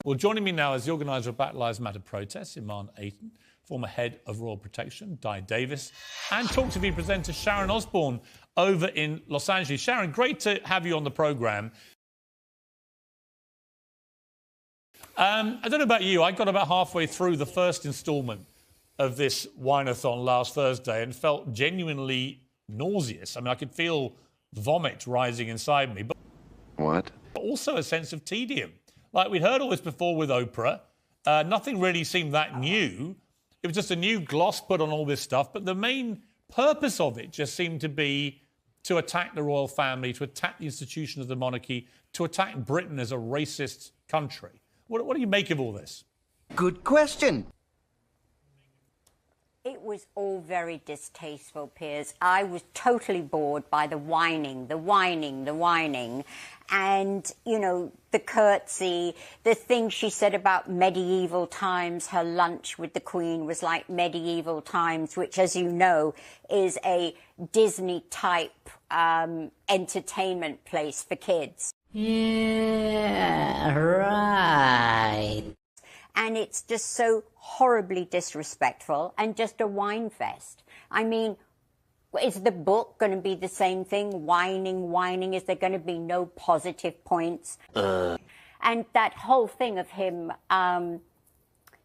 Well, joining me now is the organiser of Black Lives Matter protests, Iman Ayton, former head of Royal Protection, Di Davis, and Talk TV presenter Sharon Osbourne over in Los Angeles. Sharon, great to have you on the programme. I don't know about you, I got about halfway through the first instalment of this wine-a-thon last Thursday and felt genuinely nauseous. I mean, I could feel vomit rising inside me. But also a sense of tedium. Like, we'd heard all this before with Oprah. Nothing really seemed that new. It was just a new gloss put on all this stuff. But the main purpose of it just seemed to be to attack the royal family, to attack the institution of the monarchy, to attack Britain as a racist country. What do you make of all this? Good question. It was all very distasteful, Piers. I was totally bored by the whining. And, you know, the curtsy, the thing she said about medieval times, her lunch with the Queen was like medieval times, which, as you know, is a Disney-type entertainment place for kids. Yeah, right. And it's just so horribly disrespectful and just a wine fest. I mean, is the book going to be the same thing? Whining? Is there going to be no positive points? And that whole thing of him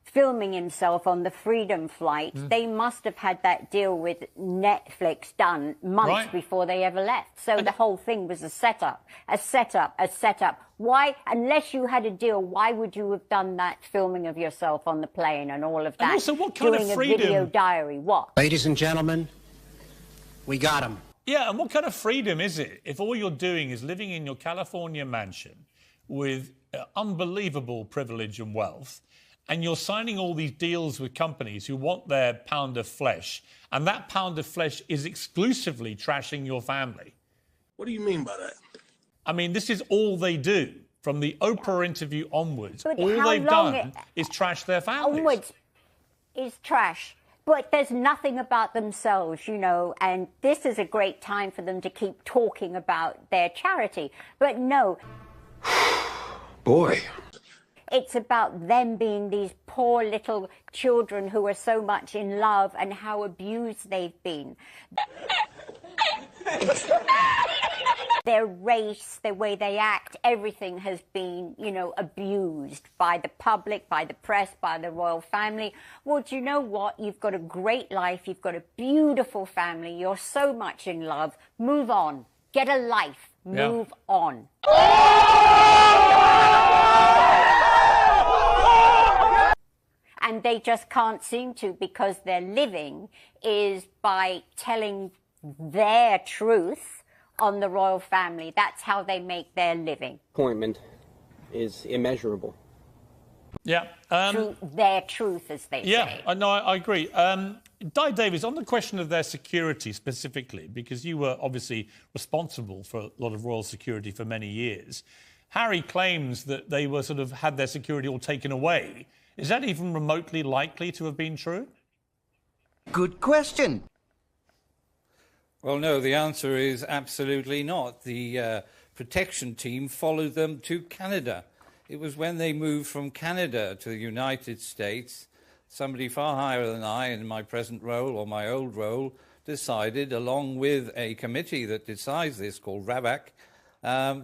filming himself on the Freedom flight, they must have had that deal with Netflix done months before they ever left. So the whole thing was a setup. Why, unless you had a deal, why would you have done that filming of yourself on the plane and all of that? And also, what kind of freedom? Doing a video diary, what? Ladies and gentlemen, we got him. Yeah, and what kind of freedom is it if all you're doing is living in your California mansion with unbelievable privilege and wealth, and you're signing all these deals with companies who want their pound of flesh, and that pound of flesh is exclusively trashing your family? What do you mean by that? I mean, this is all they do. From the Oprah interview onwards, But all they've done is trash their families. Onwards is trash. But there's nothing about themselves, you know, and this is a great time for them to keep talking about their charity. But no. Boy. It's about them being these poor little children who are so much in love and how abused they've been. Their race, the way they act, everything has been, you know, abused by the public, by the press, by the royal family. Well, do you know what? You've got a great life. You've got a beautiful family. You're so much in love. Move on. Get a life. Move on. And they just can't seem to, because their living is by telling their truth on the royal family. That's how they make their living. Appointment is immeasurable. Yeah. Through their truth, as they say. Yeah, no, I agree. Di Davis, on the question of their security specifically, because you were obviously responsible for a lot of royal security for many years, Harry claims that they were sort of had their security all taken away. Is that even remotely likely to have been true? Good question. Well, no, the answer is absolutely not. The protection team followed them to Canada. It was when they moved from Canada to the United States, somebody far higher than I in my present role or my old role decided, along with a committee that decides this called RABAC,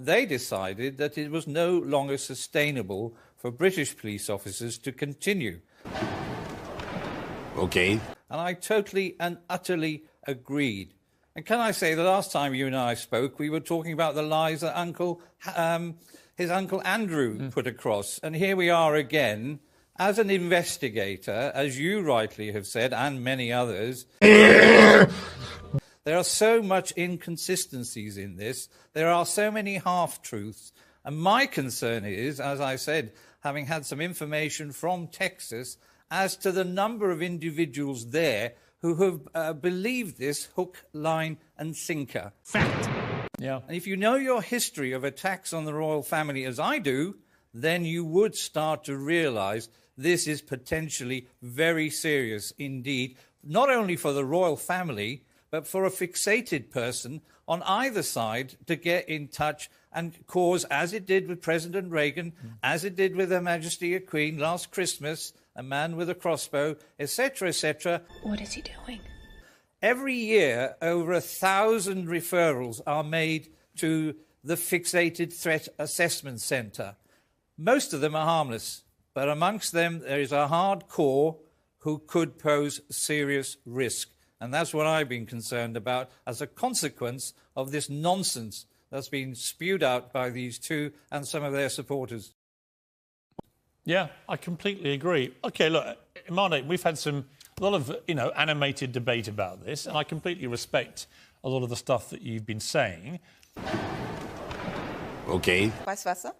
they decided that it was no longer sustainable for British police officers to continue. Okay. And I totally and utterly agreed. And can I say, the last time you and I spoke, we were talking about the lies that his Uncle Andrew put across. And here we are again, as an investigator, as you rightly have said, and many others. There are so much inconsistencies in this. There are so many half-truths. And my concern is, as I said, having had some information from Texas, as to the number of individuals there who have believed this hook, line and sinker. Fact. Yeah. And if you know your history of attacks on the royal family as I do, then you would start to realise this is potentially very serious indeed, not only for the royal family, but for a fixated person on either side to get in touch and cause, as it did with President Reagan, as it did with Her Majesty a Queen last Christmas, a man with a crossbow, etc., etc. What is he doing? Every year, over 1,000 referrals are made to the Fixated Threat Assessment Centre. Most of them are harmless, but amongst them there is a hardcore who could pose serious risk. And that's what I've been concerned about as a consequence of this nonsense that's been spewed out by these two and some of their supporters. Yeah, I completely agree. OK, look, Imane, we've had a lot of, animated debate about this, and I completely respect a lot of the stuff that you've been saying. OK. Vice versa?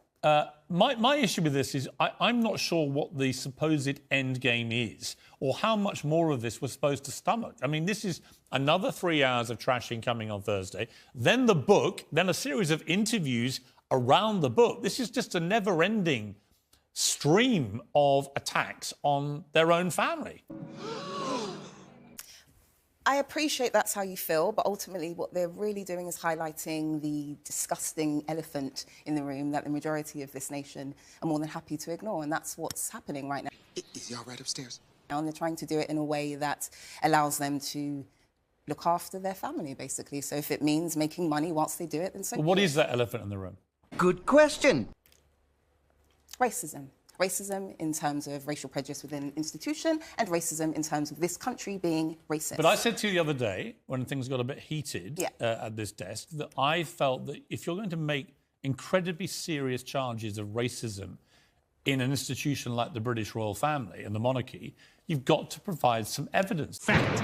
My issue with this is I'm not sure what the supposed end game is or how much more of this we're supposed to stomach. I mean, this is another 3 hours of trashing coming on Thursday, then the book, then a series of interviews around the book. This is just a never-ending stream of attacks on their own family. I appreciate that's how you feel, but ultimately what they're really doing is highlighting the disgusting elephant in the room that the majority of this nation are more than happy to ignore, and that's what's happening right now. Is y'all right upstairs? And they're trying to do it in a way that allows them to look after their family, basically. So if it means making money whilst they do it, then so. Well, what is that elephant in the room? Good question. Racism. Racism in terms of racial prejudice within an institution, and racism in terms of this country being racist. But I said to you the other day, when things got a bit heated at this desk, that I felt that if you're going to make incredibly serious charges of racism in an institution like the British royal family and the monarchy, you've got to provide some evidence. Fact.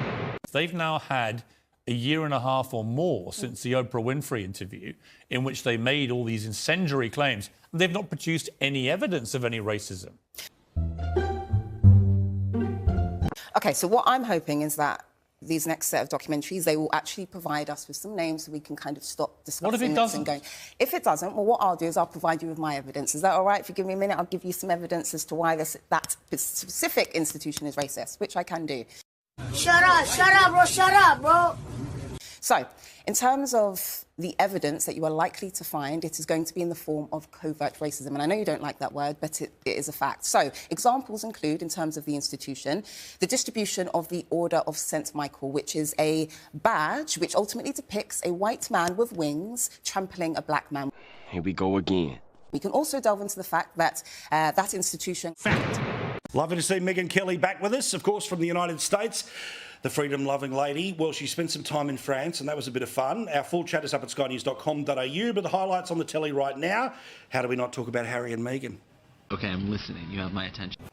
They've now had a year and a half or more since the Oprah Winfrey interview in which they made all these incendiary claims. And they've not produced any evidence of any racism. OK, so what I'm hoping is that these next set of documentaries, they will actually provide us with some names so we can kind of stop discussing. What if it doesn't? If it doesn't, well, what I'll do is I'll provide you with my evidence. Is that all right? If you give me a minute, I'll give you some evidence as to why that specific institution is racist, which I can do. Shut up, bro. So, in terms of the evidence that you are likely to find, it is going to be in the form of covert racism. And I know you don't like that word, but it is a fact. So, examples include, in terms of the institution, the distribution of the Order of St. Michael, which is a badge which ultimately depicts a white man with wings trampling a black man. Here we go again. We can also delve into the fact that that institution... Fact. Lovely to see Meghan Kelly back with us, of course, from the United States. The freedom-loving lady. Well, she spent some time in France, and that was a bit of fun. Our full chat is up at skynews.com.au, but the highlights on the telly right now. How do we not talk about Harry and Meghan? OK, I'm listening. You have my attention.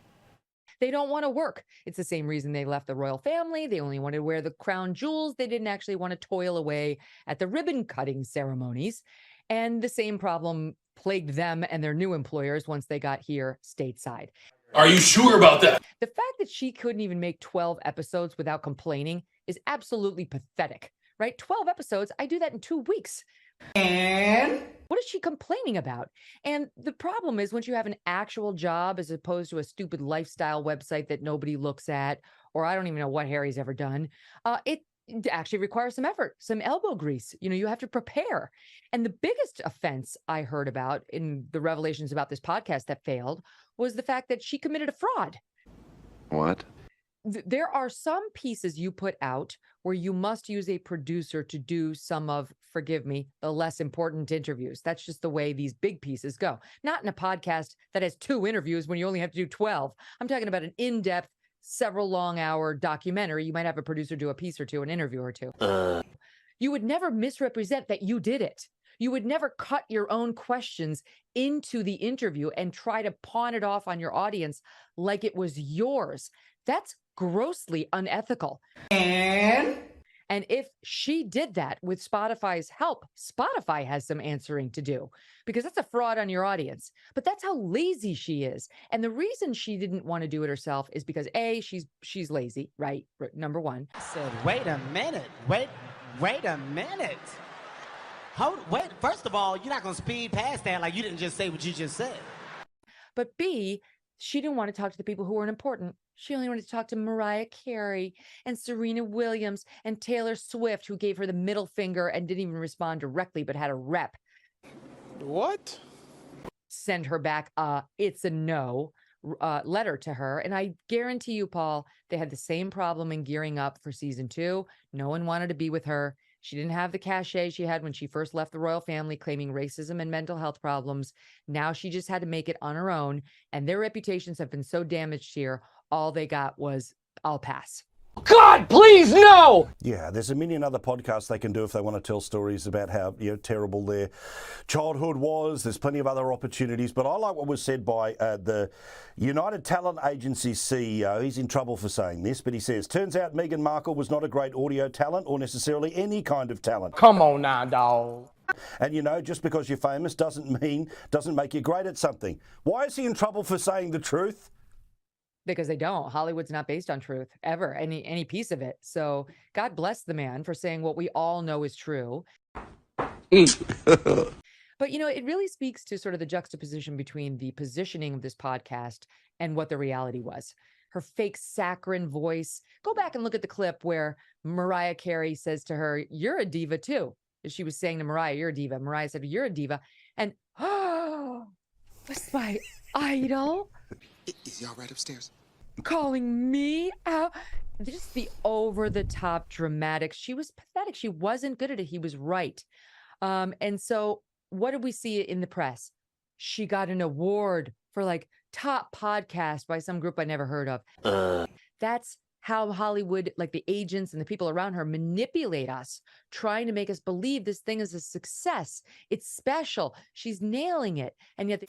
They don't want to work. It's the same reason they left the royal family. They only wanted to wear the crown jewels. They didn't actually want to toil away at the ribbon-cutting ceremonies. And the same problem plagued them and their new employers once they got here stateside. Are you sure about that? The fact that she couldn't even make 12 episodes without complaining is absolutely pathetic, right? 12 episodes, I do that in 2 weeks. And what is she complaining about? And the problem is, once you have an actual job as opposed to a stupid lifestyle website that nobody looks at, or I don't even know what Harry's ever done, it actually requires some effort, some elbow grease. You have to prepare. And the biggest offense I heard about in the revelations about this podcast that failed was the fact that she committed a fraud. What? There are some pieces you put out where you must use a producer to do some of, forgive me, the less important interviews. That's just the way these big pieces go. Not in a podcast that has 2 interviews when you only have to do 12. I'm talking about an in-depth, several long-hour documentary. You might have a producer do a piece or two, an interview or two. You would never misrepresent that you did it. You would never cut your own questions into the interview and try to pawn it off on your audience like it was yours. That's grossly unethical. And if she did that with Spotify's help, Spotify has some answering to do, because that's a fraud on your audience. But that's how lazy she is. And the reason she didn't want to do it herself is because A, she's lazy, right? Number one. I said, wait a minute. Wait a minute. Wait, first of all, you're not going to speed past that like you didn't just say what you just said. But B, she didn't want to talk to the people who weren't important. She only wanted to talk to Mariah Carey and Serena Williams and Taylor Swift, who gave her the middle finger and didn't even respond directly, but had a rep. What? Send her back it's a no letter to her. And I guarantee you, Paul, they had the same problem in gearing up for season 2. No one wanted to be with her. She didn't have the cachet she had when she first left the royal family, claiming racism and mental health problems. Now she just had to make it on her own. And their reputations have been so damaged here. All they got was, I'll pass. God, please, no! Yeah, there's a million other podcasts they can do if they want to tell stories about how terrible their childhood was. There's plenty of other opportunities. But I like what was said by the United Talent Agency CEO. He's in trouble for saying this, but he says, turns out Meghan Markle was not a great audio talent or necessarily any kind of talent. Come on now, dog. And just because you're famous doesn't make you great at something. Why is he in trouble for saying the truth? Because they don't. Hollywood's not based on truth ever, any piece of it. So God bless the man for saying what we all know is true. But, it really speaks to sort of the juxtaposition between the positioning of this podcast and what the reality was. Her fake saccharine voice. Go back and look at the clip where Mariah Carey says to her, "You're a diva too." She was saying to Mariah, "You're a diva." Mariah said, "You're a diva." And, was my idol Is he all right upstairs? calling me out? Just the over-the-top dramatics. She was pathetic. She wasn't good at it. He was right. And so what did we see in the press? She got an award for top podcast by some group I never heard of. That's how Hollywood, the agents and the people around her, manipulate us, trying to make us believe this thing is a success. It's special. She's nailing it. And yet